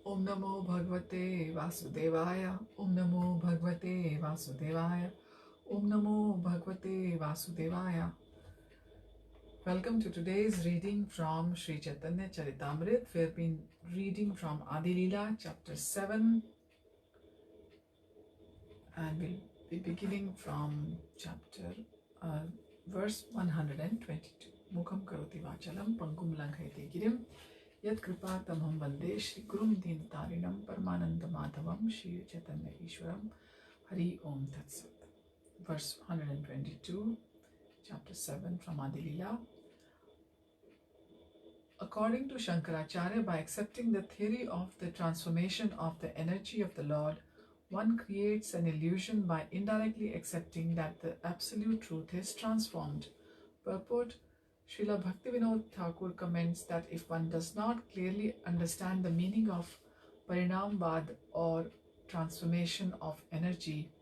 Om Namo Bhagavate Vasudevaya. Om Namo Bhagavate Vasudevaya. Om Namo Bhagavate Vasudevaya. Welcome to today's reading from Sri Chaitanya Charitamrit. We have been reading from Adi Lila, chapter 7, and we'll be beginning from verse 122. Mukham karoti vachalam pangum langhayate girim yat kripa tamham vande Shri Gurum Deenatarinam Paramananda Madhavam Shri Chaitanya Ishwaram Hari Om Tat Sat. Verse 122, chapter 7 from Adi Lila. According to Shankaracharya, by accepting the theory of the transformation of the energy of the Lord, one creates an illusion by indirectly accepting that the absolute truth is transformed. Purport: Srila Bhaktivinoda Thakur comments that if one does not clearly understand the meaning of Parinamvad or transformation of energy,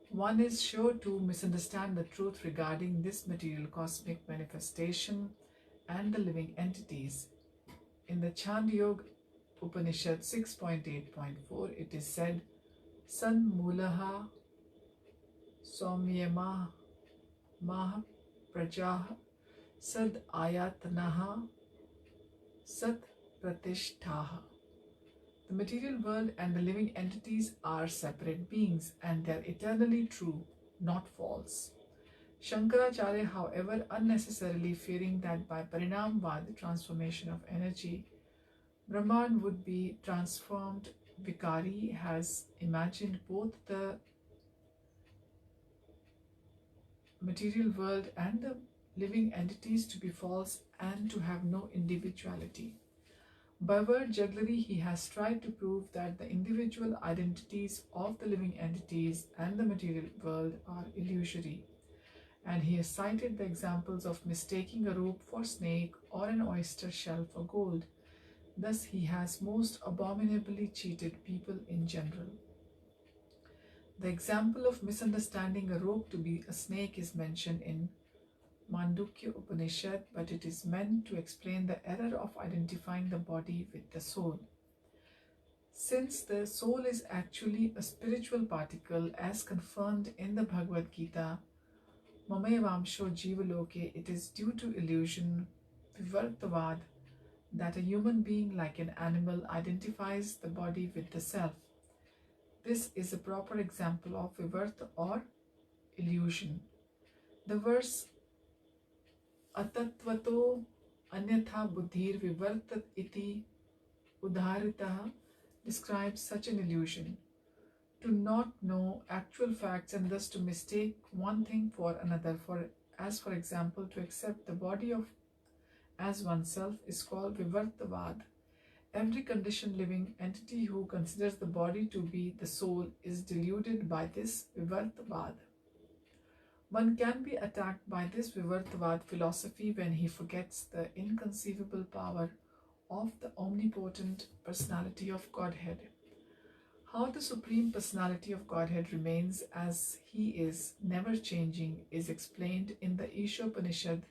one is sure to misunderstand the truth regarding this material cosmic manifestation and the living entities. In the Chandogya Upanishad 6.8.4, it is said, San Mulaha Somyama Maha Prajah Sad Ayatanaha Sat Pratishtaha. The material world and the living entities are separate beings and they are eternally true, not false. Shankaracharya, however, unnecessarily fearing that by Parinamvad, transformation of energy, Brahman would be transformed, Vikari has imagined both the material world and the living entities to be false and to have no individuality. By word jugglery, he has tried to prove that the individual identities of the living entities and the material world are illusory. And he has cited the examples of mistaking a rope for snake or an oyster shell for gold. Thus he has most abominably cheated people in general. The example of misunderstanding a rope to be a snake is mentioned in Mandukya Upanishad, but it is meant to explain the error of identifying the body with the soul. Since the soul is actually a spiritual particle as confirmed in the Bhagavad Gita, Mamevamsho Jivaloke, it is due to illusion, Vivartavad, that a human being like an animal identifies the body with the self. This is a proper example of Vivarta or illusion. The verse Atatvato Anyatha Buddhir Vivartat iti Udharitaha describes such an illusion. To not know actual facts and thus to mistake one thing for another, as for example to accept the body of as oneself, is called Vivartavad. Every conditioned living entity who considers the body to be the soul is deluded by this Vivartavad. One can be attacked by this Vivartavad philosophy when he forgets the inconceivable power of the omnipotent personality of Godhead. How the Supreme Personality of Godhead remains as He is, never changing, is explained in the Ishopanishad,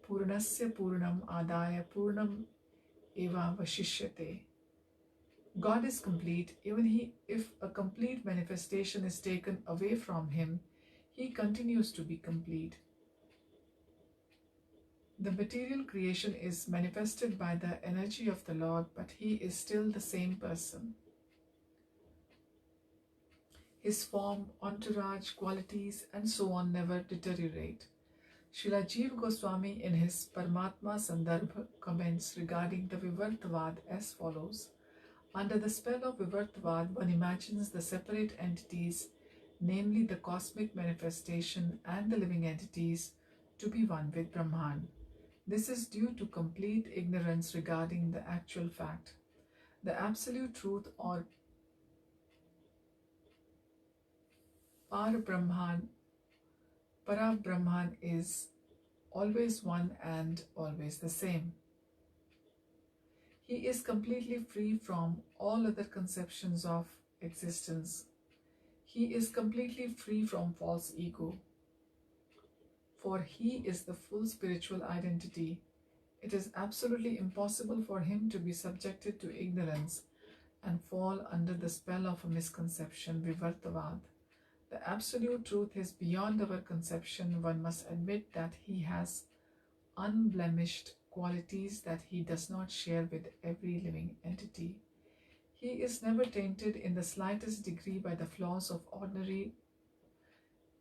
Purnasya Purnam Adaya Purnam Eva Vashishyate. God is complete, even if a complete manifestation is taken away from Him, He continues to be complete. The material creation is manifested by the energy of the Lord, but He is still the same person. His form, entourage, qualities, and so on never deteriorate. Srila Jiva Goswami in his Paramatma Sandarbha comments regarding the Vivartavad as follows. Under the spell of Vivartavad, one imagines the separate entities, namely the cosmic manifestation and the living entities, to be one with Brahman. This is due to complete ignorance regarding the actual fact. The absolute truth or Parabrahman is always one and always the same. He is completely free from all other conceptions of existence. He is completely free from false ego. For he is the full spiritual identity. It is absolutely impossible for him to be subjected to ignorance. and fall under the spell of a misconception, Vivartavad. The absolute truth is beyond our conception. One must admit that he has unblemished qualities that he does not share with every living entity. He is never tainted in the slightest degree by the flaws of ordinary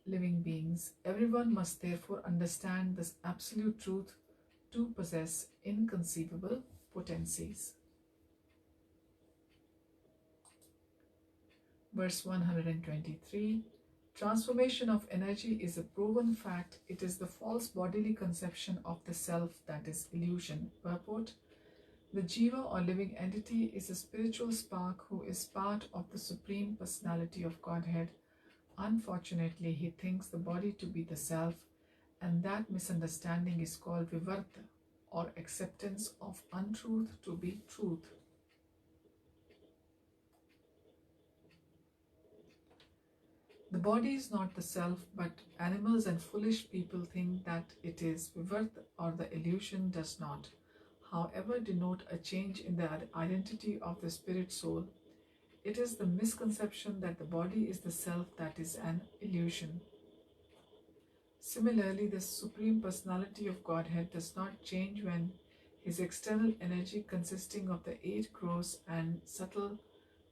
living beings. Everyone must therefore understand this absolute truth to possess inconceivable potencies. Verse 123. Transformation of energy is a proven fact. It is the false bodily conception of the self that is illusion. Purport: the Jiva or living entity is a spiritual spark who is part of the Supreme Personality of Godhead. Unfortunately, he thinks the body to be the self, and that misunderstanding is called Vivarta, or acceptance of untruth to be truth. The body is not the self, but animals and foolish people think that it is. Vivarta, or the illusion, does not, however, denote a change in the identity of the spirit soul. It is the misconception that the body is the self that is an illusion. Similarly, the Supreme Personality of Godhead does not change when his external energy, consisting of the 8 gross and subtle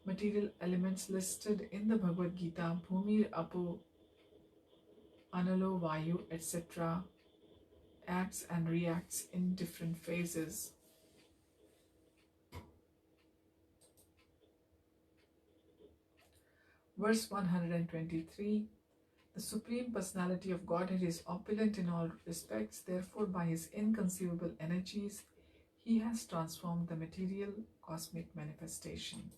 material elements listed in the Bhagavad Gita, Bhumir, Apo, Analo, Vayu, etc., acts and reacts in different phases. Verse 123. The Supreme Personality of Godhead is opulent in all respects, therefore by his inconceivable energies, he has transformed the material cosmic manifestation.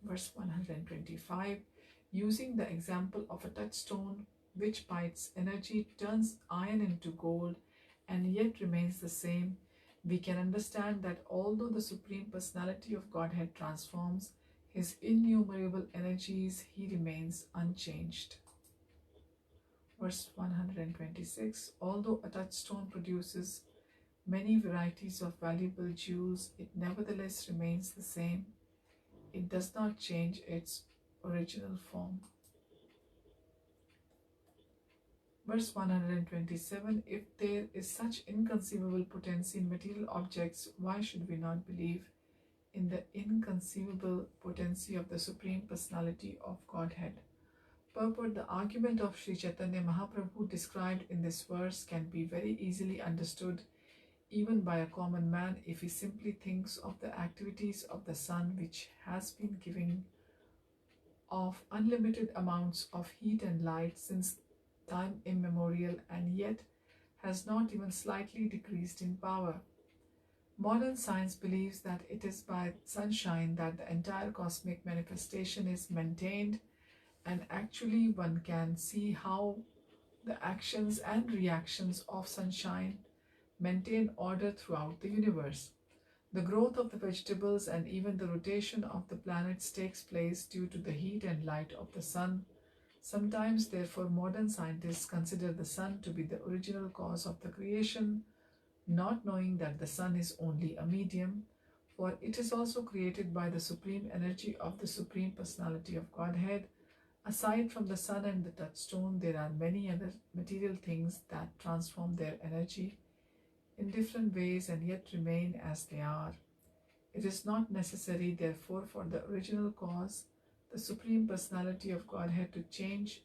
Verse 125. Using the example of a touchstone, which by its energy turns iron into gold and yet remains the same, we can understand that although the Supreme Personality of Godhead transforms his innumerable energies, he remains unchanged. Verse 126. Although a touchstone produces many varieties of valuable jewels, it nevertheless remains the same. It does not change its original form. Verse 127. If there is such inconceivable potency in material objects, why should we not believe in the inconceivable potency of the Supreme Personality of Godhead? Purport: the argument of Sri Chaitanya Mahaprabhu described in this verse can be very easily understood even by a common man if he simply thinks of the activities of the sun, which has been giving off unlimited amounts of heat and light since time immemorial, and yet has not even slightly decreased in power. Modern science believes that it is by sunshine that the entire cosmic manifestation is maintained, and actually one can see how the actions and reactions of sunshine maintain order throughout the universe. The growth of the vegetables and even the rotation of the planets takes place due to the heat and light of the sun. Sometimes, therefore, modern scientists consider the sun to be the original cause of the creation, not knowing that the sun is only a medium, for it is also created by the supreme energy of the Supreme Personality of Godhead. Aside from the sun and the touchstone, there are many other material things that transform their energy in different ways and yet remain as they are. It is not necessary, therefore, for the original cause, the Supreme Personality of Godhead, to change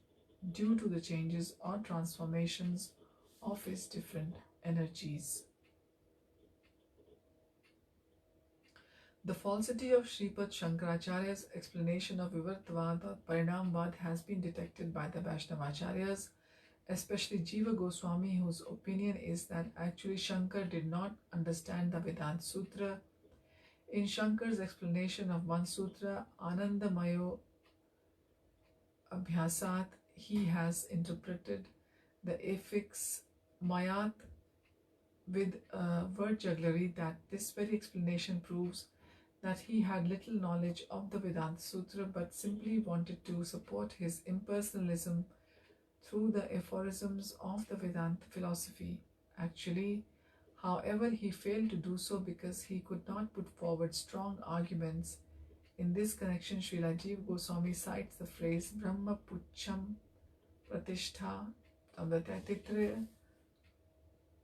due to the changes or transformations of his different energies. The falsity of Sripad Shankaracharya's explanation of Vivartavad or Parinamvad has been detected by the Vaishnavacharyas, especially Jiva Goswami, whose opinion is that actually Shankar did not understand the Vedanta Sutra. In Shankar's explanation of one sutra, Anandamayo Abhyasat, he has interpreted the affix Mayat with word jugglery that this very explanation proves that he had little knowledge of the Vedanta Sutra but simply wanted to support his impersonalism through the aphorisms of the Vedanta philosophy. Actually, however, he failed to do so because he could not put forward strong arguments In this connection, Srila Jiva Goswami cites the phrase Brahma Pucham Pratishtha from the Taittiriya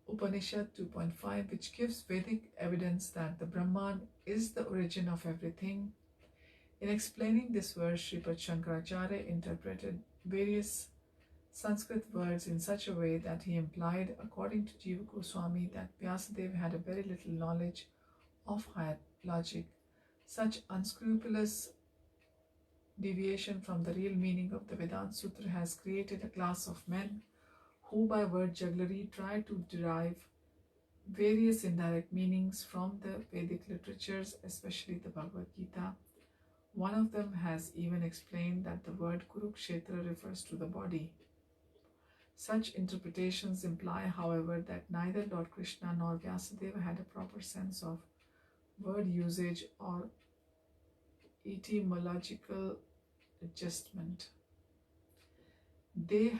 Upanishad 2.5, which gives Vedic evidence that the Brahman is the origin of everything. In explaining this verse, Sripad Shankaracharya interpreted various Sanskrit words in such a way that he implied, according to Jiva Goswami, that Vyasadeva had a very little knowledge of higher logic. Such unscrupulous deviation from the real meaning of the Vedanta Sutra has created a class of men who, by word jugglery, try to derive various indirect meanings from the Vedic literatures, especially the Bhagavad Gita. One of them has even explained that the word Kurukshetra refers to the body. Such interpretations imply, however, that neither Lord Krishna nor Vyasadeva had a proper sense of word usage or etymological adjustment. They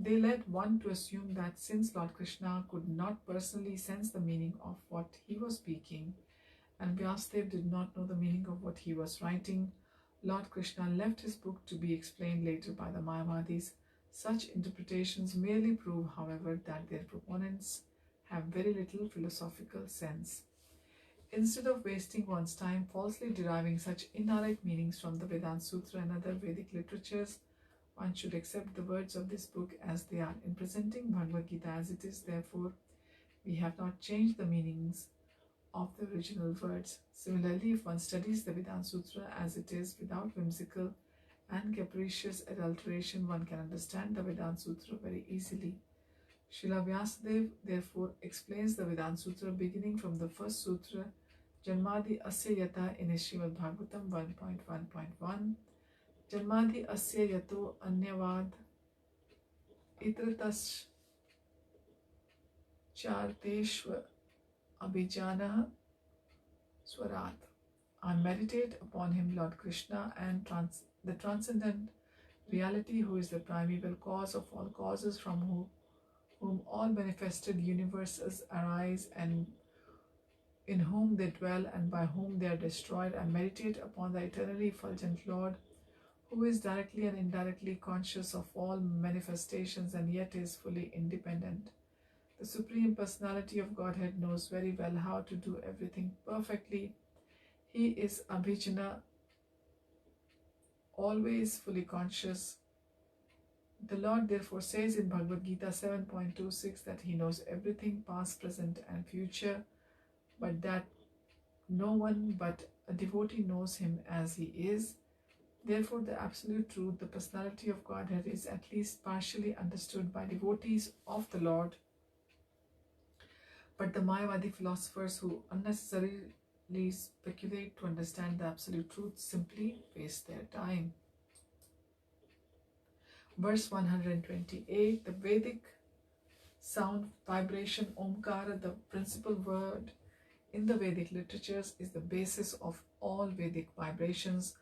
led one to assume that since Lord Krishna could not personally sense the meaning of what he was speaking, and Vyasadeva did not know the meaning of what he was writing, Lord Krishna left his book to be explained later by the Mayavadis. Such interpretations merely prove, however, that their proponents have very little philosophical sense. Instead of wasting one's time falsely deriving such indirect meanings from the Vedanta Sutra and other Vedic literatures, one should accept the words of this book as they are. In presenting Bhagavad Gita as it is, therefore, we have not changed the meanings of the original words. Similarly, if one studies the Vedanta Sutra as it is without whimsical and capricious adulteration, one can understand the Vedanta Sutra very easily. Srila Vyasadeva therefore explains the Vedanta Sutra beginning from the first sutra, Janmadi Asya Yata, in his Srimad Bhagavatam 1.1.1. Janmadi Asya Yato Anyavad Itratas Charteshva Abhijana Swarat. I meditate upon him, Lord Krishna, and the transcendent reality, who is the primeval cause of all causes, from whom all manifested universes arise, and in whom they dwell and by whom they are destroyed. I meditate upon the eternally effulgent Lord, who is directly and indirectly conscious of all manifestations and yet is fully independent. The Supreme Personality of Godhead knows very well how to do everything perfectly. He is Abhijana, always fully conscious. The Lord therefore says in Bhagavad Gita 7.26 that he knows everything, past, present and future, but that no one but a devotee knows him as he is. Therefore, the absolute truth, the personality of Godhead, is at least partially understood by devotees of the Lord. But the Mayavadi philosophers, who unnecessarily speculate to understand the absolute truth, simply waste their time. Verse 128, the Vedic sound vibration Omkara, the principal word in the Vedic literatures, is the basis of all Vedic vibrations.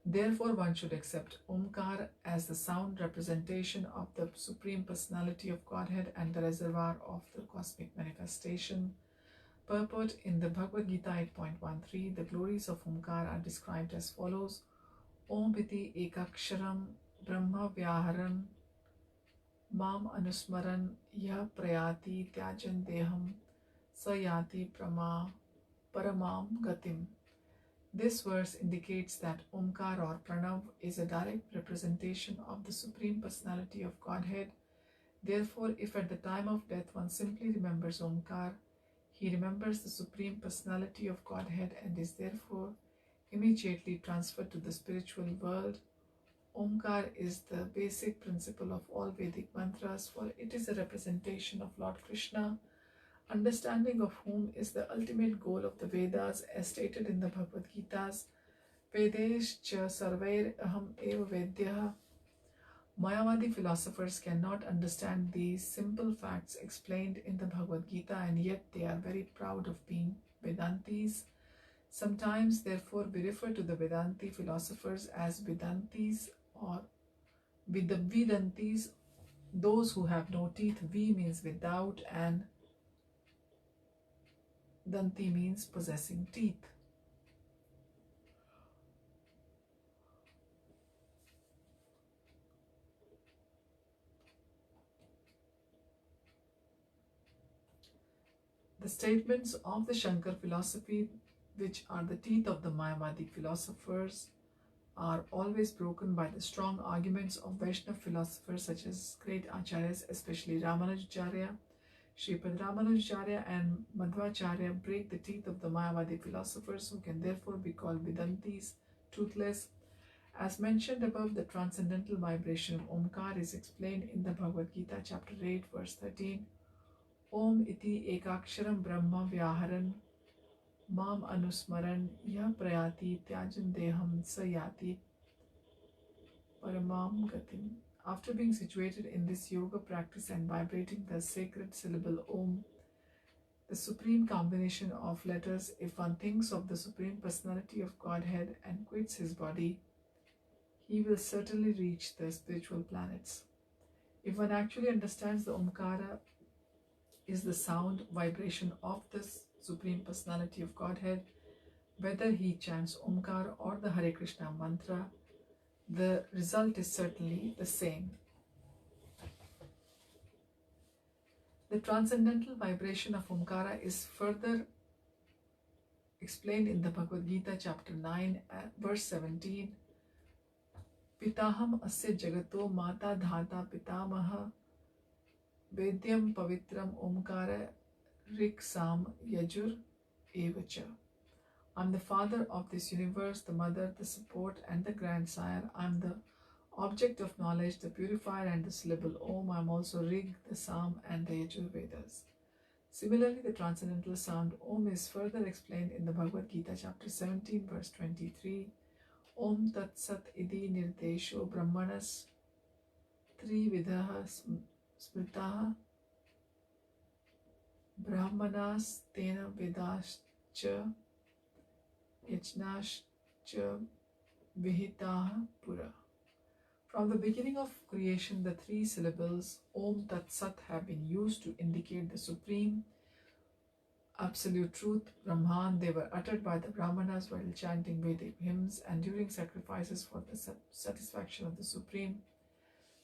Therefore, one should accept Omkar as the sound representation of the Supreme Personality of Godhead and the reservoir of the cosmic manifestation. Purport in the Bhagavad Gita 8.13, the glories of Omkar are described as follows: Om iti ekaksharam brahma vyaharan mam anusmaran ya prayati tyajan deham sayati paramam gatim. This verse indicates that Omkar or Pranav is a direct representation of the Supreme Personality of Godhead. Therefore, if at the time of death one simply remembers Omkar, he remembers the Supreme Personality of Godhead and is therefore immediately transferred to the spiritual world. Omkar is the basic principle of all Vedic mantras, for it is a representation of Lord Krishna, understanding of whom is the ultimate goal of the Vedas, as stated in the Bhagavad Gita's Vedesh cha sarvair aham eva vedyah. Mayavadi philosophers cannot understand these simple facts explained in the Bhagavad Gita, and yet they are very proud of being Vedantis. Sometimes, therefore, we refer to the Vedanti philosophers as Vedantis or Vedantis, those who have no teeth. V means without and Danti means possessing teeth. The statements of the Shankar philosophy, which are the teeth of the Mayavadi philosophers, are always broken by the strong arguments of Vaishnava philosophers such as great acharyas, especially Ramanujacharya. Sripad Ramanujacharya and Madhvacharya break the teeth of the Mayavadi philosophers, who can therefore be called Vedantis, toothless. As mentioned above, the transcendental vibration of Omkar is explained in the Bhagavad Gita, chapter 8, verse 13. Om iti ekaksharam brahma vyaharan mam anusmaran yah prayati tyajan deham sayati paramam gatim. After being situated in this yoga practice and vibrating the sacred syllable Om, the supreme combination of letters, if one thinks of the Supreme Personality of Godhead and quits his body, he will certainly reach the spiritual planets. If one actually understands the Omkara is the sound vibration of the Supreme Personality of Godhead, whether he chants Omkar or the Hare Krishna mantra, the result is certainly the same. The transcendental vibration of Omkara is further explained in the Bhagavad Gita, chapter 9, verse 17. Pitaham asya jagato mata dhata pitamaha vedyam pavitram omkara riksam yajur evacha. I am the father of this universe, the mother, the support, and the grandsire. I am the object of knowledge, the purifier, and the syllable Om. I am also Rig, the Sam, and the Yajur Vedas. Similarly, the transcendental sound Om is further explained in the Bhagavad Gita, chapter 17, verse 23. Om Tat Sat Idi Nirdesho Brahmanas Trividaha Smritaha Brahmanas Tena Vedascha Yajnascha Vihitaha Pura. From the beginning of creation, the three syllables Om Tat Sat have been used to indicate the supreme absolute truth, Brahman. They were uttered by the Brahmanas while chanting Vedic hymns and during sacrifices for the satisfaction of the Supreme.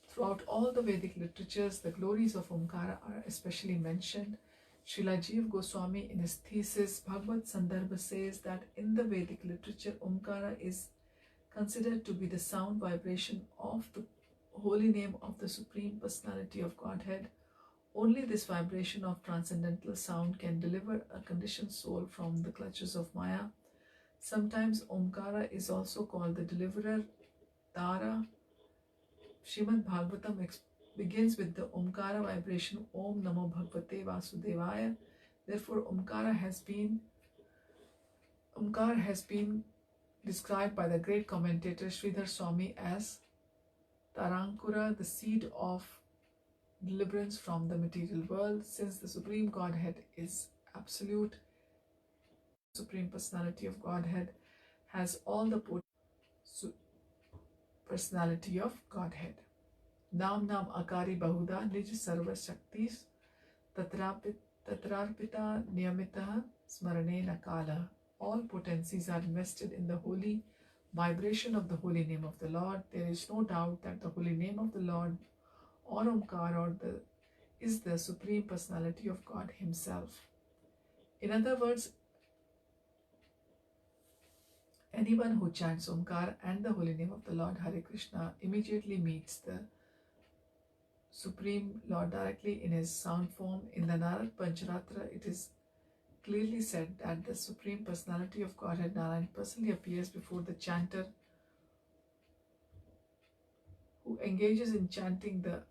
Throughout all the Vedic literatures, the glories of Omkara are especially mentioned. Srila Jiva Goswami, in his thesis Bhagavad Sandarbha, says that in the Vedic literature, Omkara is considered to be the sound vibration of the holy name of the Supreme Personality of Godhead. Only this vibration of transcendental sound can deliver a conditioned soul from the clutches of Maya. Sometimes Omkara is also called the deliverer, Tara. Srimad Bhagavatam begins with the Omkara vibration Om Namo Bhagavate Vasudevaya. Therefore, Omkar has been described by the great commentator Sridhar Swami as Tarankura, the seed of deliverance from the material world. Since the Supreme Godhead is absolute, the Supreme Personality of Godhead has all the personality of Godhead. Nam Nam Akari Bahuda Nij Sarva Shaktis Tatrarpita Niyamita Smarane Nakala. All potencies are invested in the holy vibration of the holy name of the Lord. There is no doubt that the holy name of the Lord, or Omkar, is the Supreme Personality of God Himself. In other words, anyone who chants Omkar and the holy name of the Lord Hare Krishna immediately meets the Supreme Lord directly in His sound form. In the Narad Pancharatra, it is clearly said that the Supreme Personality of Godhead Narayan personally appears before the chanter who engages in chanting the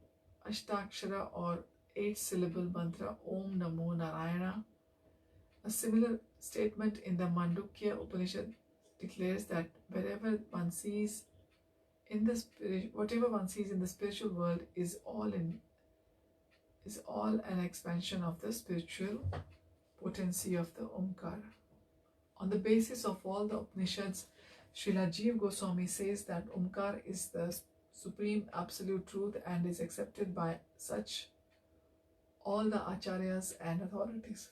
Ashtakshara or 8-syllable mantra Om Namo Narayana. A similar statement in the Mandukya Upanishad declares that whatever one sees in the spiritual world is all an expansion of the spiritual potency of the Omkar. On the basis of all the Upanishads, Srila Jiva Goswami says that Omkar is the supreme absolute truth and is accepted by such all the acharyas and authorities.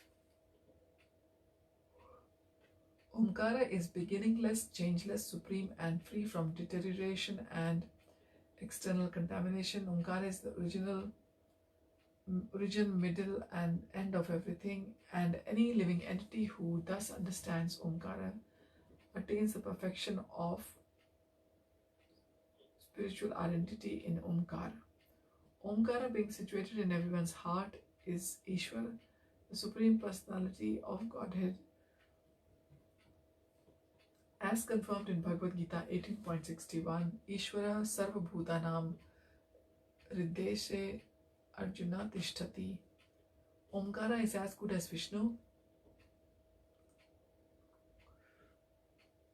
Omkara is beginningless, changeless, supreme, and free from deterioration and external contamination. Omkara is the original origin, middle, and end of everything, and any living entity who thus understands Omkara attains the perfection of spiritual identity in Omkara. Omkara, being situated in everyone's heart, is Ishvara, the Supreme Personality of Godhead, as confirmed in Bhagavad Gita 18.61. Ishvara Sarva Bhutanam Riddeshe Arjuna Tishtati. Omkara is as good as Vishnu,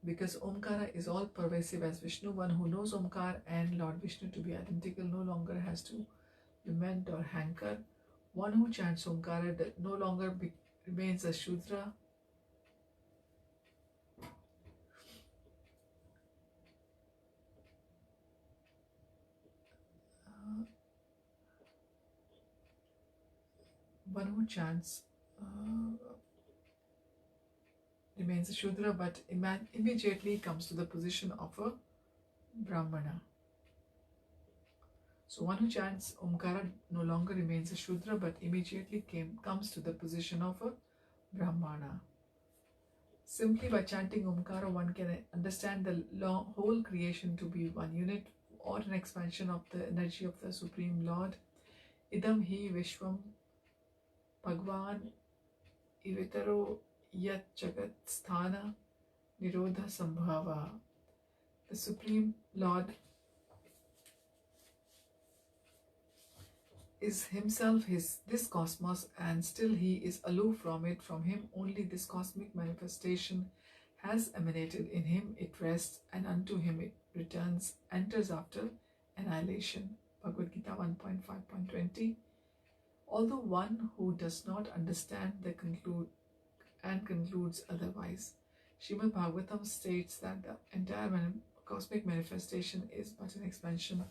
because Omkara is all pervasive as Vishnu. One who knows Omkar and Lord Vishnu to be identical no longer has to lament or hanker. One who chants Omkara no longer remains a Shudra. One who chants remains a Shudra, but immediately comes to the position of a Brahmana. So one who chants Omkara no longer remains a Shudra, but immediately comes to the position of a Brahmana. Simply by chanting Omkara, one can understand the whole creation to be one unit or an expansion of the energy of the Supreme Lord. Idam hi Vishwam Bhagwan Ivitaro Yat Jagat Sthana Nirodha Sambhava. The Supreme Lord is himself this cosmos, and still he is aloof from it. From him only this cosmic manifestation has emanated. In him it rests, and unto him it returns, enters after annihilation. Bhagavad Gita 1.5.20. Although one who does not understand concludes otherwise, Srimad Bhagavatam states that the entire cosmic manifestation is but an expansion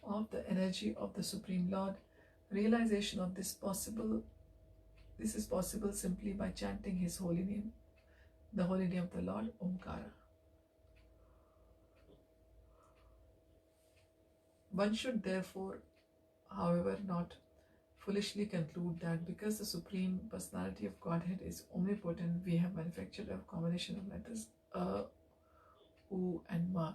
of the energy of the Supreme Lord. Realization of this is possible simply by chanting his holy name, the holy name of the Lord, Omkara. One should therefore, however, not foolishly conclude that because the Supreme Personality of Godhead is omnipotent, we have manufactured a combination of letters A, U, and Ma.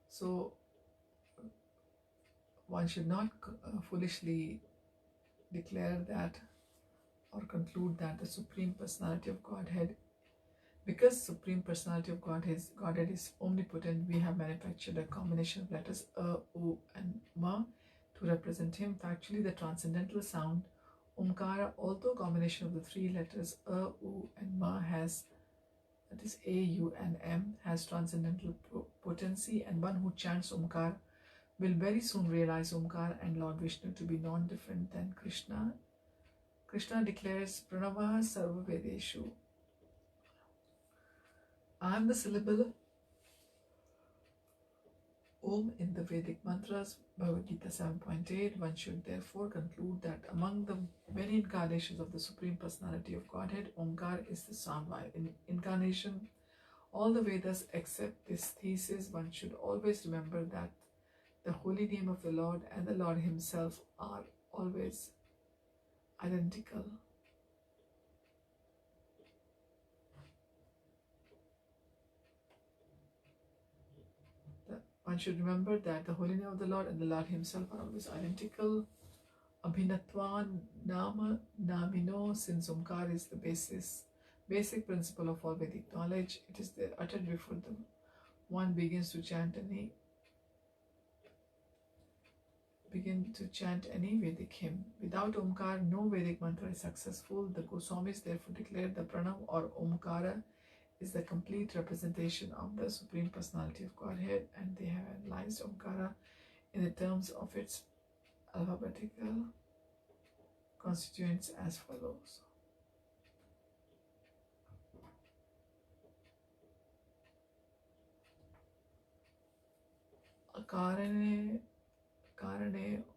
So one should not foolishly declare that or conclude that the Supreme Personality of Godhead, because Supreme Personality of Godhead is omnipotent, we have manufactured a combination of letters A, U, and Ma to represent him. Factually, the transcendental sound Omkara, although combination of the three letters A, U, and Ma has, that is A, U, and M, has transcendental potency, and one who chants Omkar will very soon realize Omkar and Lord Vishnu to be non-different than Krishna. Krishna declares, Pranavaha Sarva Vedeshu. I am the syllable Om in the Vedic mantras, Bhagavad Gita 7.8. One should therefore conclude that among the many incarnations of the Supreme Personality of Godhead, Omkar is the Samvaya incarnation. All the Vedas accept this thesis. One should always remember that the holy name of the Lord and the Lord himself are always identical. One should remember that the holy name of the Lord and the Lord himself are always identical. Abhinatvan Nama Namino, since Omkar is the basic principle of all Vedic knowledge, it is there uttered before one begins to chant any Vedic hymn. Without Omkar, no Vedic mantra is successful. The Goswamis therefore declared the Pranav or Omkara is the complete representation of the Supreme Personality of Godhead, and they have analyzed Omkara in the terms of its alphabetical constituents as follows. Karane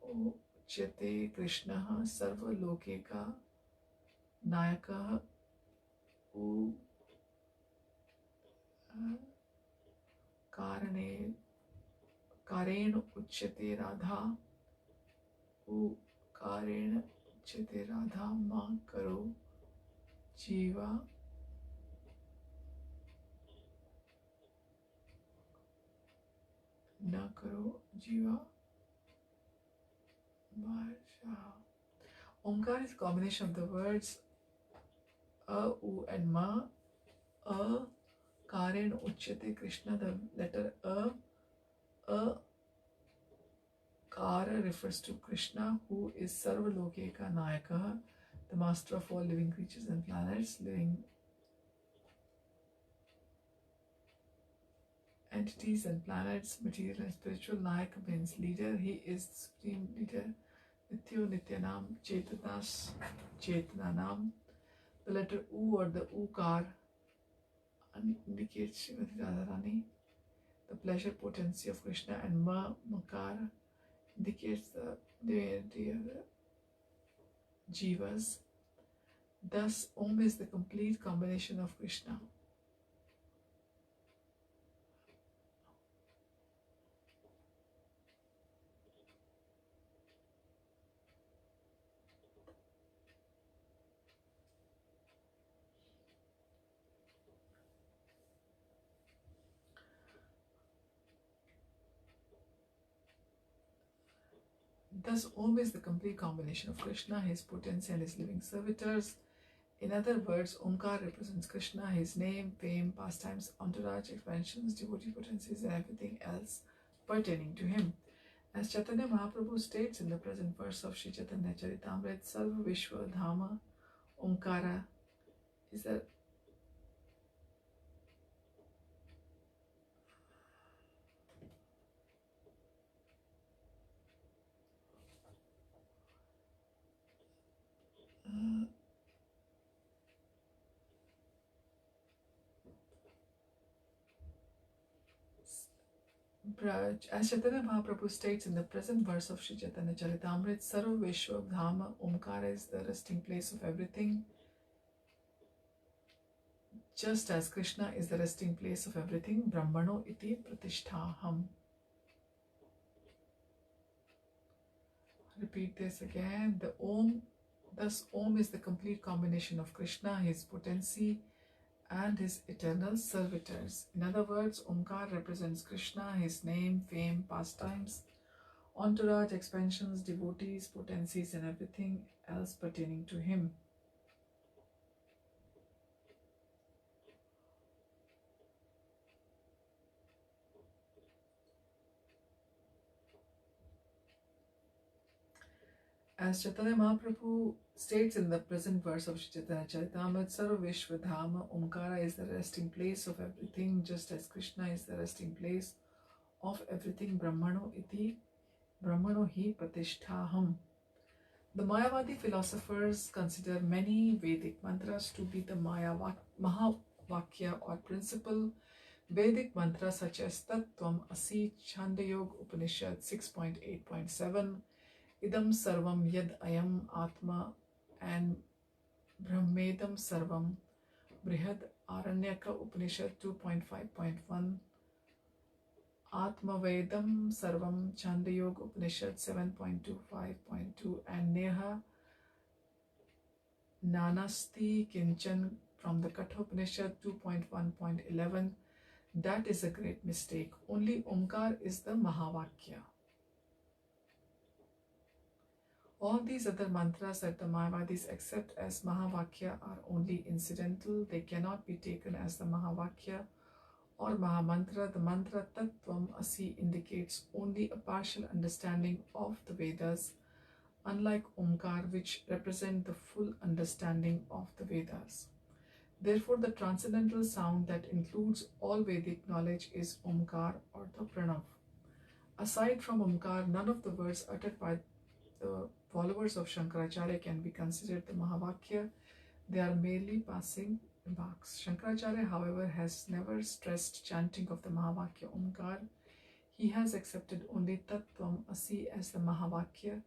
O उच्यते कृष्णः सर्वलोके का नायकः उ कारणे कारेण उच्यते राधा उ कारेण उच्यते राधा माँ करो जीवा न करो जीवा Varsha. Omkar is a combination of the words a, u and ma. A, karen uchyate Krishna, the letter a kara refers to Krishna, who is Sarvaloke ka Nayaka, the master of all living creatures and planets, living entities and planets, material and spiritual. Nayaka means leader. He is the supreme leader. Nityo Nityanam Chetanas Chetananam. The letter U or the Ukar indicates Srimati Radharani, the pleasure potency of Krishna, and Makara indicates the divinity of the Jivas. Thus, Om is the complete combination of Krishna. Thus, Om is the complete combination of Krishna, his potency, and his living servitors. In other words, Omkar represents Krishna, his name, fame, pastimes, entourage, expansions, devotee potencies, and everything else pertaining to him. As Chaitanya Mahaprabhu states in the present verse of Sri Chaitanya Charitamrita, Sarva Vishwa Dhama Omkara is a Braj. As Chaitanya Mahaprabhu states in the present verse of Sri Chaitanya Charitamrita, Sarva Vishwa Dhama Omkara is the resting place of everything, just as Krishna is the resting place of everything. Brahmano iti pratisthaham. Repeat this again. Thus Om is the complete combination of Krishna, his potency, and his eternal servitors. In other words, Omkar represents Krishna, his name, fame, pastimes, entourage, expansions, devotees, potencies, and everything else pertaining to him. As Chaitanya Mahaprabhu states in the present verse of Sri Chaitanya Charitamrita, Sarva Vishwadhama, Omkara is the resting place of everything, just as Krishna is the resting place of everything. Brahmano iti, Brahmano hi pratisthaham. The Mayavadi philosophers consider many Vedic mantras to be the Mahavakya or principal. Vedic mantras such as Tat Tvam Asi, Chandayog Upanishad 6.8.7, Idam Sarvam Yad Ayam Atma, and Brahmedam Sarvam, Brihad Aranyaka Upanishad 2.5.1, Atma Vedam Sarvam, Chandayog Upanishad 7.25.2, and Neha Nanasti Kinchan from the Katha Upanishad 2.1.11. That is a great mistake. Only Omkar is the Mahavakya. All these other mantras that the Mayavadis accept as Mahavakya are only incidental. They cannot be taken as the Mahavakya or Mahamantra. The mantra Tattvam Asi indicates only a partial understanding of the Vedas, unlike Omkar, which represent the full understanding of the Vedas. Therefore, the transcendental sound that includes all Vedic knowledge is Omkar or the Pranav. Aside from Omkar, none of the words uttered by the followers of Shankaracharya can be considered the Mahavakya. They are merely passing remarks. Shankaracharya, however, has never stressed chanting of the Mahavakya Omkar. He has accepted only Tattvam Asi as the Mahavakya.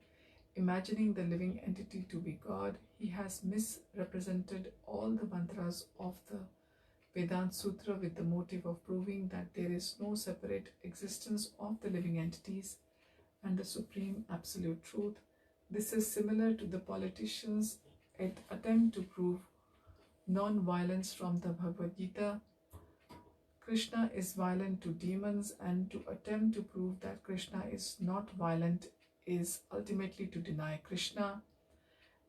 Imagining the living entity to be God, he has misrepresented all the mantras of the Vedanta Sutra with the motive of proving that there is no separate existence of the living entities and the supreme absolute truth. This is similar to the politicians' attempt to prove non-violence from the Bhagavad Gita. Krishna is violent to demons, and to attempt to prove that Krishna is not violent is ultimately to deny Krishna.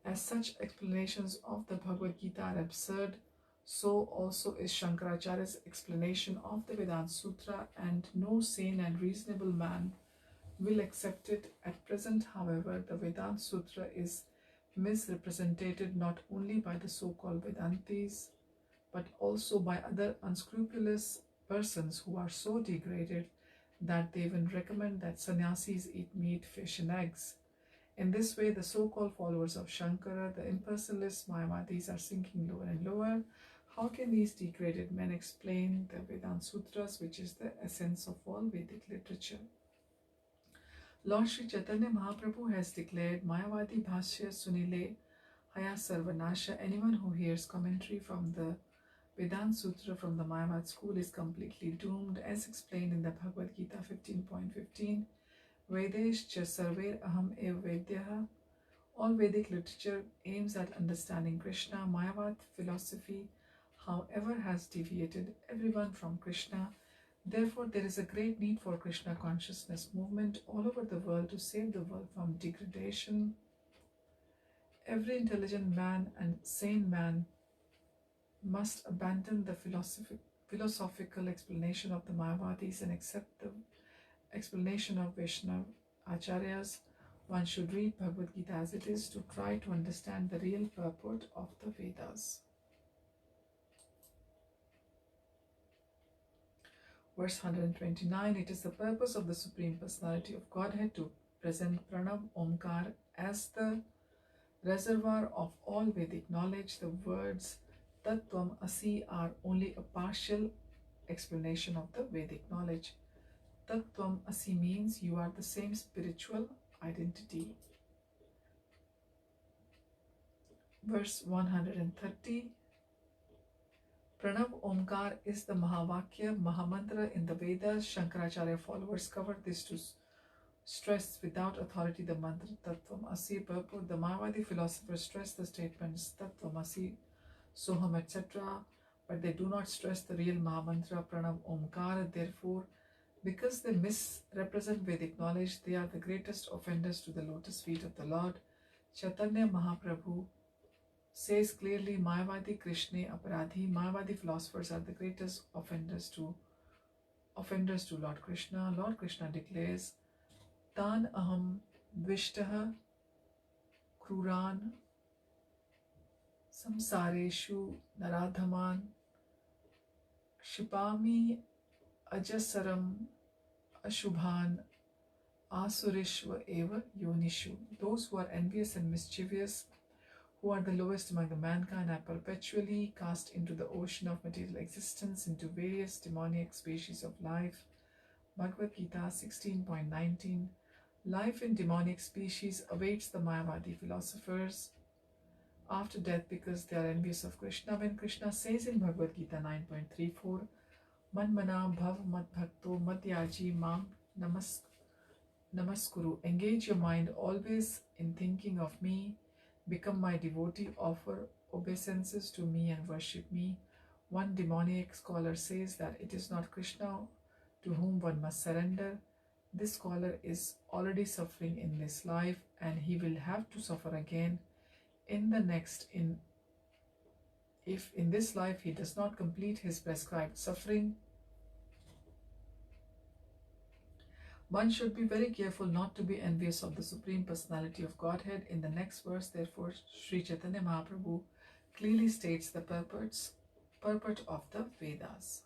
As such explanations of the Bhagavad Gita are absurd, so also is Shankaracharya's explanation of the Vedanta Sutra, and no sane and reasonable man will accept it. At present, however, the Vedanta Sutra is misrepresented not only by the so-called Vedantis, but also by other unscrupulous persons who are so degraded that they even recommend that sannyasis eat meat, fish, and eggs. In this way, the so-called followers of Shankara, the impersonalist Mayavadis, are sinking lower and lower. How can these degraded men explain the Vedanta Sutras, which is the essence of all Vedic literature? Lord Sri Chaitanya Mahaprabhu has declared, Mayavadi Bhashya Sunile Haya Sarvanasha. Anyone who hears commentary from the Vedanta Sutra from the Mayavad school is completely doomed, as explained in the Bhagavad Gita 15.15. Vedesh cha sarver aham ev vedyaha. All Vedic literature aims at understanding Krishna. Mayavad philosophy, however, has deviated everyone from Krishna. Therefore, there is a great need for Krishna consciousness movement all over the world to save the world from degradation. Every intelligent man and sane man must abandon the philosophical explanation of the Mayavadis and accept the explanation of Vaishnava Acharyas. One should read Bhagavad Gita as it is to try to understand the real purport of the Vedas. Verse 129, it is the purpose of the Supreme Personality of Godhead to present Pranam Omkar as the reservoir of all Vedic knowledge. The words Tattvam Asi are only a partial explanation of the Vedic knowledge. Tattvam Asi means you are the same spiritual identity. Verse 130, Pranav Omkar is the Mahavakya, Mahamantra in the Vedas. Shankaracharya followers cover this to stress without authority the mantra Tattvam Asi. Purport: the Mayavadi philosophers stress the statements Tattvam Asi, Soham, etc., but they do not stress the real Mahamantra Pranav Omkar. Therefore, because they misrepresent Vedic knowledge, they are the greatest offenders to the lotus feet of the Lord. Chaitanya Mahaprabhu says clearly, Mayavadi Krishna Aparadhi. Mayavadi philosophers are the greatest offenders to Lord Krishna. Lord Krishna declares, Tan aham dvishtaha kruran samsareshu naradhaman shipami ajasaram ashubhan asurishva eva yonishu. Those who are envious and mischievous, who are the lowest among the mankind, are perpetually cast into the ocean of material existence, into various demoniac species of life. Bhagavad Gita 16.19. Life in demonic species awaits the Mayavadi philosophers after death because they are envious of Krishna. When Krishna says in Bhagavad Gita 9.34, Manmana bhav mad bhakto madhyaji mam namaskuru, engage your mind always in thinking of me, become my devotee, offer obeisances to me and worship me. One demoniac scholar says that it is not Krishna to whom one must surrender. This scholar is already suffering in this life, and he will have to suffer again in the next if in this life he does not complete his prescribed suffering. One should be very careful not to be envious of the Supreme Personality of Godhead. In the next verse, therefore, Sri Chaitanya Mahaprabhu clearly states the purport of the Vedas.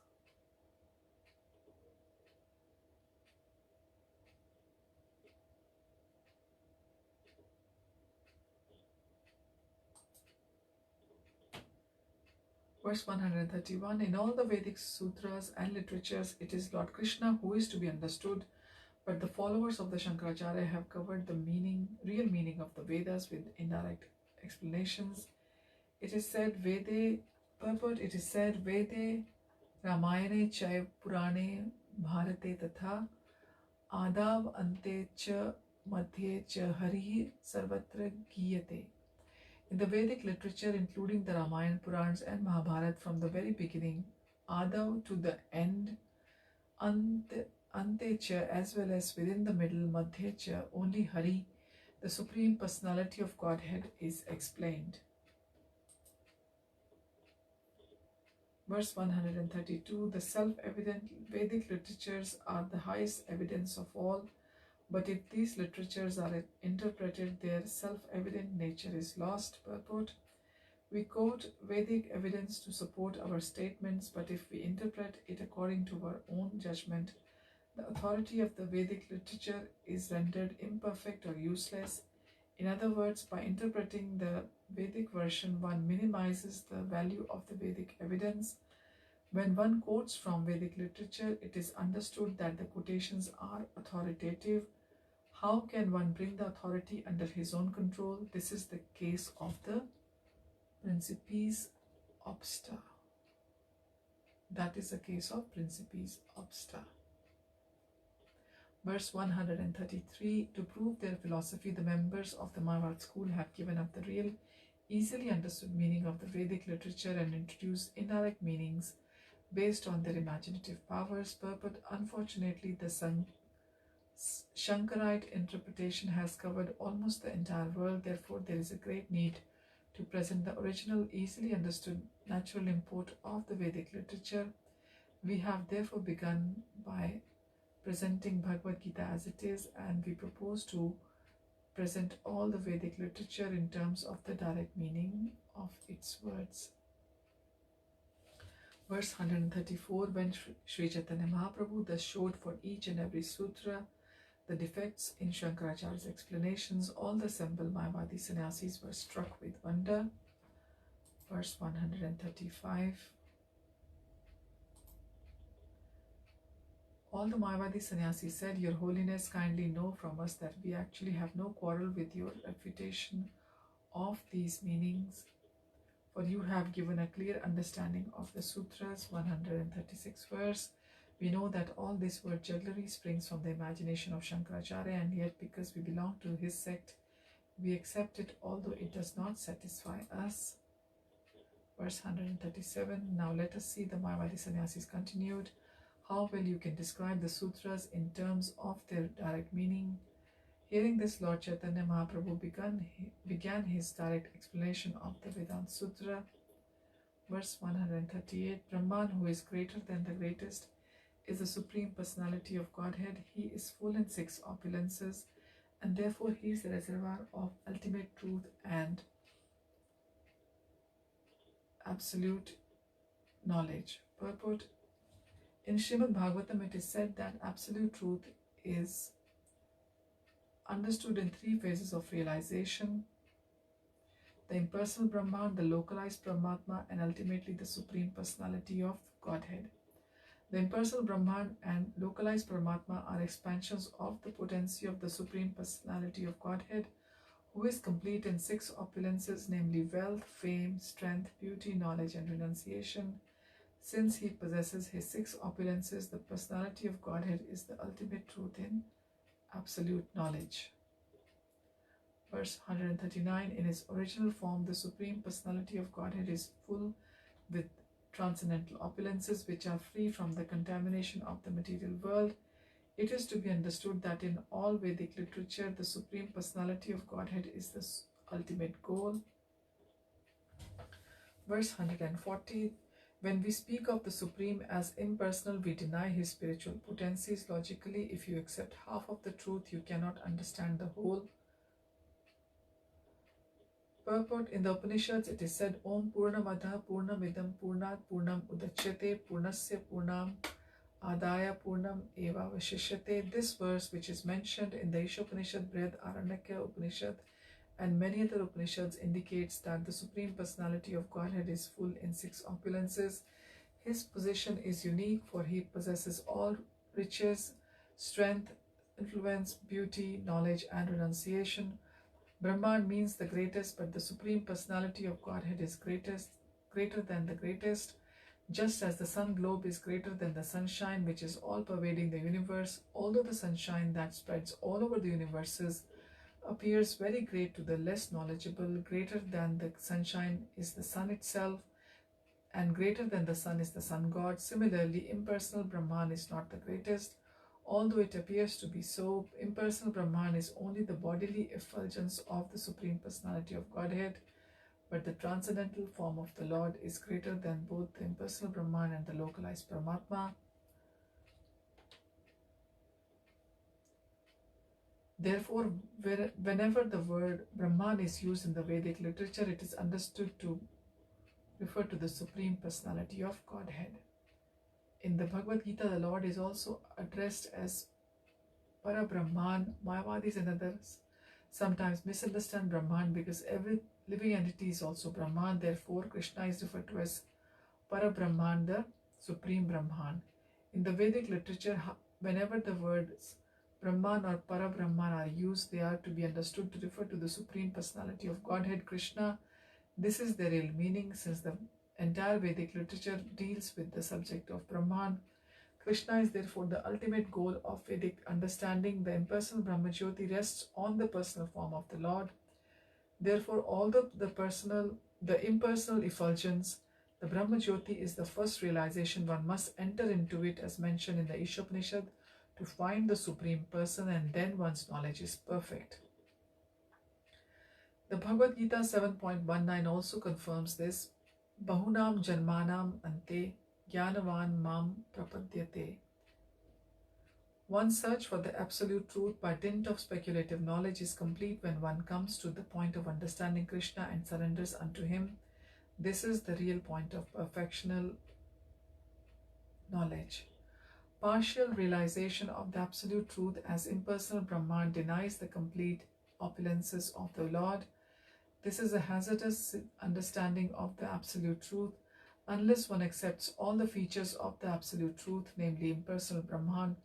Verse 131, in all the Vedic sutras and literatures, it is Lord Krishna who is to be understood, But the followers of the Shankaracharya have covered the real meaning of the Vedas with indirect explanations. It is said Vede, purport, it is said Vede, Ramayane Chai Purane Bharate Tatha Adav Ante Cha Madhye Cha Harihi Sarvatra Giyate. In the Vedic literature, including the Ramayana, Purans, and Mahabharata, from the very beginning, Adav to the end, Antecha, as well as within the middle, Madhyecha, only Hari, the Supreme Personality of Godhead, is explained. Verse 132, the self-evident Vedic literatures are the highest evidence of all, but if these literatures are interpreted, their self-evident nature is lost. Purport, we quote Vedic evidence to support our statements, but if we interpret it according to our own judgment, the authority of the Vedic literature is rendered imperfect or useless. In other words, by interpreting the Vedic version, one minimizes the value of the Vedic evidence. When one quotes from Vedic literature, it is understood that the quotations are authoritative. How can one bring the authority under his own control? This is the case of the Principes Obsta. That is the case of Principes Obsta. Verse 133, to prove their philosophy, the members of the Mayavad school have given up the real, easily understood meaning of the Vedic literature and introduced indirect meanings based on their imaginative powers. Purport, unfortunately, the Shankarite interpretation has covered almost the entire world. Therefore, there is a great need to present the original, easily understood, natural import of the Vedic literature. We have therefore begun by presenting Bhagavad Gita as it is, and we propose to present all the Vedic literature in terms of the direct meaning of its words. Verse 134, when Sri Chaitanya Mahaprabhu thus showed for each and every sutra the defects in Shankaracharya's explanations, all the assembled Mayavadi sannyasis were struck with wonder. Verse 135, all the Mayavadi sannyasis said, Your Holiness, kindly know from us that we actually have no quarrel with your refutation of these meanings, for you have given a clear understanding of the sutras. 136 verse, we know that all this word jugglery springs from the imagination of Shankaracharya, and yet because we belong to his sect, we accept it, although it does not satisfy us. Verse 137, now let us see the Mayavadi sannyasis continued. How well you can describe the sutras in terms of their direct meaning. Hearing this, Lord Chaitanya Mahaprabhu began his direct explanation of the Vedanta Sutra. Verse 138, Brahman, who is greater than the greatest, is the Supreme Personality of Godhead. He is full in 6 opulences, and therefore he is the reservoir of ultimate truth and absolute knowledge. Purport, in Srimad Bhagavatam it is said that absolute truth is understood in 3 phases of realization: the impersonal Brahman, the localized Brahmatma, and ultimately the Supreme Personality of Godhead. The impersonal Brahman and localized Paramatma are expansions of the potency of the Supreme Personality of Godhead, who is complete in 6 opulences, namely wealth, fame, strength, beauty, knowledge, and renunciation. Since he possesses his 6 opulences, the personality of Godhead is the ultimate truth in absolute knowledge. Verse 139, in his original form, the Supreme Personality of Godhead is full with transcendental opulences which are free from the contamination of the material world. It is to be understood that in all Vedic literature, the Supreme Personality of Godhead is the ultimate goal. Verse 140, when we speak of the Supreme as impersonal, we deny his spiritual potencies. Logically, if you accept half of the truth, you cannot understand the whole. Purport, in the Upanishads it is said, Om Purnamada Purnamidam Purnat Purnam Udachyate Purnasya Purnam Adaya Purnam Eva Vashishyate. This verse, which is mentioned in the Ishopanishad, Brihad Aranyaka Upanishad, and many other Upanishads, indicates that the Supreme Personality of Godhead is full in 6 opulences. His position is unique, for he possesses all riches, strength, influence, beauty, knowledge, and renunciation. Brahman means the greatest, but the Supreme Personality of Godhead is greater than the greatest. Just as the sun globe is greater than the sunshine which is all pervading the universe, although the sunshine that spreads all over the universes appears very great to the less knowledgeable, greater than the sunshine is the sun itself, and greater than the sun is the sun god. Similarly, impersonal Brahman is not the greatest. Although it appears to be so, impersonal Brahman is only the bodily effulgence of the Supreme Personality of Godhead, but the transcendental form of the Lord is greater than both the impersonal Brahman and the localized Paramatma. Therefore, whenever the word Brahman is used in the Vedic literature, it is understood to refer to the Supreme Personality of Godhead. In the Bhagavad Gita, the Lord is also addressed as Parabrahman. Mayavadis and others sometimes misunderstand Brahman because every living entity is also Brahman. Therefore, Krishna is referred to as Parabrahman, the Supreme Brahman. In the Vedic literature, whenever the words Brahman or Parabrahman are used, they are to be understood to refer to the Supreme Personality of Godhead, Krishna. This is their real meaning, since the entire Vedic literature deals with the subject of Brahman. Krishna is therefore the ultimate goal of Vedic understanding. The impersonal Brahmajyoti rests on the personal form of the Lord. Therefore, although the impersonal effulgence, the Brahmajyoti is the first realization, one must enter into it as mentioned in the Ishopanishad to find the Supreme Person, and then one's knowledge is perfect. The Bhagavad Gita 7.19 also confirms this. Bahunam janmanam ante jnanavan mam prapadyate. One's search for the absolute truth by dint of speculative knowledge is complete when one comes to the point of understanding Krishna and surrenders unto him. This is the real point of perfectional knowledge. Partial realization of the absolute truth as impersonal Brahman denies the complete opulences of the Lord. This is a hazardous understanding of the absolute truth. Unless one accepts all the features of the absolute truth, namely impersonal Brahman,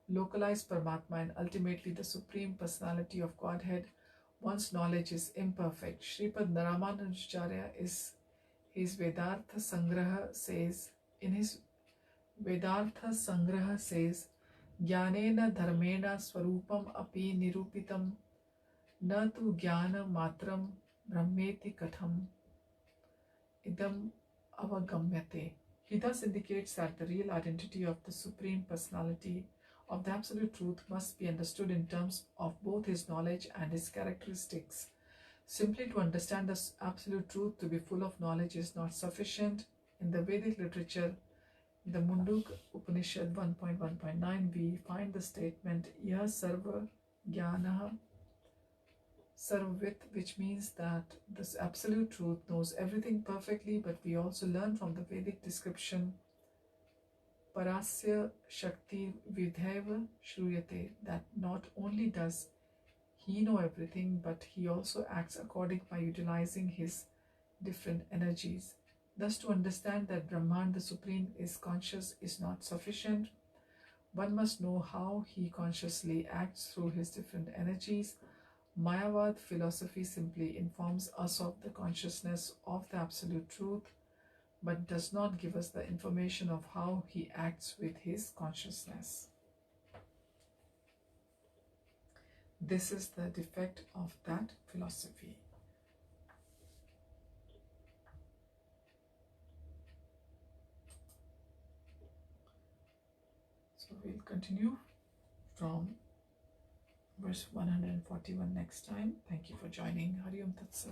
localized Paramatma, and ultimately the Supreme Personality of Godhead, one's knowledge is imperfect. Sripad Ramanujacharya his Vedartha Sangraha says, Jnanena dharmena swarupam api nirupitam na tu jnana matram brahmeti katham idam avagamyate. He thus indicates that the real identity of the Supreme Personality of the Absolute Truth must be understood in terms of both his knowledge and his characteristics. Simply to understand the Absolute Truth to be full of knowledge is not sufficient. In the Vedic literature, in the Munduk Upanishad 1.1.9, we find the statement Yah Sarva Jnanaha Sarvavit, which means that this absolute truth knows everything perfectly, but we also learn from the Vedic description Parasya Shakti Vidhaiva Shruyate, that not only does he know everything, but he also acts according by utilizing his different energies. Thus, to understand that Brahman, the Supreme, is conscious is not sufficient. One must know how he consciously acts through his different energies. Mayavad philosophy simply informs us of the consciousness of the Absolute Truth, but does not give us the information of how he acts with his consciousness. This is the defect of that philosophy. So we'll continue from verse 141 next time. Thank you for joining. Hari Om Tat Sat.